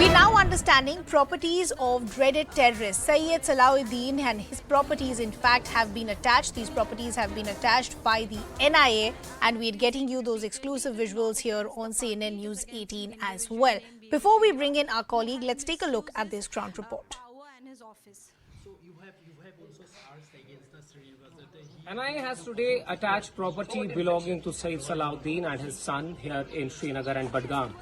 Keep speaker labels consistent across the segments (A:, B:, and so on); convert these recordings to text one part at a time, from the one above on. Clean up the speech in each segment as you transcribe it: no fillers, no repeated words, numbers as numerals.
A: We're now understanding properties of dreaded terrorist Syed Salahuddin and his properties in fact have been attached. These properties have been attached by the NIA and we're getting you those exclusive visuals here on CNN News 18 as well. Before we bring in our colleague, let's take a look at this ground report.
B: NIA has today attached property belonging to Syed Salahuddin and his son here in Srinagar and Budgam.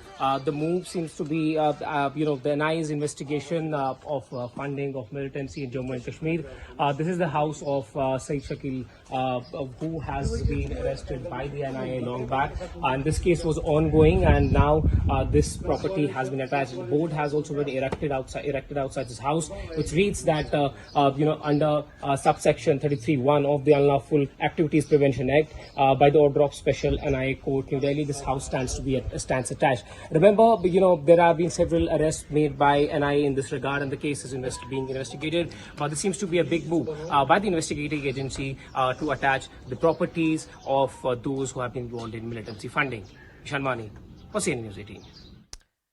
B: The move seems to be, the NIA's investigation of funding of militancy in Jammu and Kashmir. This is the house of Syed Shakeel, who has been arrested by the NIA long back. And this case was ongoing, and now this property has been attached. The board has also been erected outside his house, which reads that under subsection 33(1) of the Unlawful Activities Prevention Act, by the order of Special NIA Court, New Delhi, this house stands attached. Remember, there have been several arrests made by NIA in this regard, and the case is being investigated. But this seems to be a big move by the investigating agency to attach the properties of those who have been involved in militancy funding. Shanmani for CNN News 18.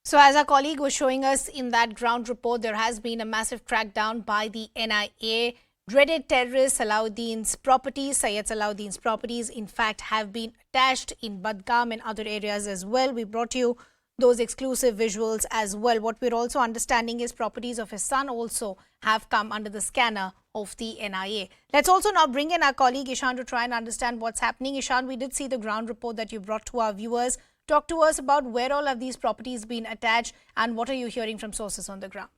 A: So as our colleague was showing us in that ground report, there has been a massive crackdown by the NIA. Dreaded terrorist Salahuddin's properties, Syed Salahuddin's properties, in fact, have been attached in Budgam and other areas as well. We brought you those exclusive visuals as well. What we're also understanding is properties of his son also have come under the scanner of the NIA. Let's also now bring in our colleague Ishan to try and understand what's happening. Ishan, we did see the ground report that you brought to our viewers. Talk to us about where all of these properties been attached and what are you hearing from sources on the ground?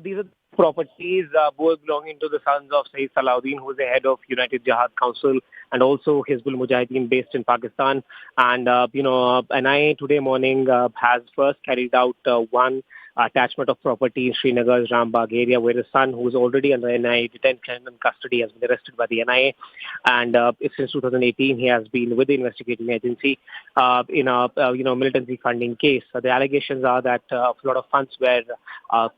B: These are properties both belonging to the sons of Syed Salahuddin, who is the head of United Jihad Council, and also Hizbul Mujahideen based in Pakistan. And, NIA today morning has first carried out one attachment of property in Srinagar's Ram Bagh area, where his son, who is already under NIA detention and custody, has been arrested by the NIA. And since 2018, he has been with the investigating agency in a militancy funding case. The allegations are that a lot of funds were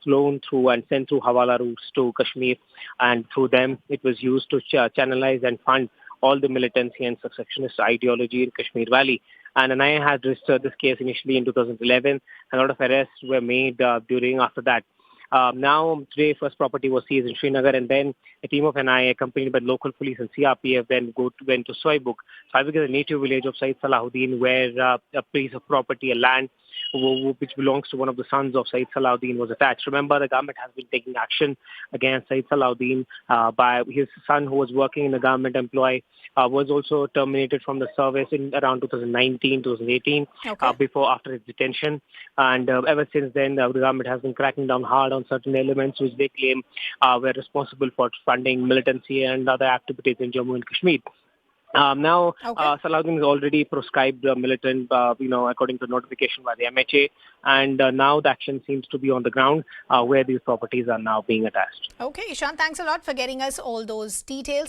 B: flown through and sent through Hawala routes to Kashmir, and through them it was used to channelize and fund all the militancy and secessionist ideology in Kashmir Valley. And NIA had registered this case initially in 2011. A lot of arrests were made after that. Now, today, first property was seized in Srinagar, and then a team of NIA, accompanied by local police and CRPF, then went to Soibugh. Soibugh is a native village of Syed Salahuddin, where a piece of property, a land, which belongs to one of the sons of Syed Salahuddin, was attached. Remember, the government has been taking action against Syed Salahuddin by his son, who was working in a government employ, was also terminated from the service in around 2019, 2018, after his detention. And ever since then, the government has been cracking down hard on certain elements which they claim were responsible for funding militancy and other activities in Jammu and Kashmir. Salahuddin is already proscribed militant, according to notification by the MHA, and now the action seems to be on the ground where these properties are now being attached.
A: Okay, Ishan, thanks a lot for getting us all those details.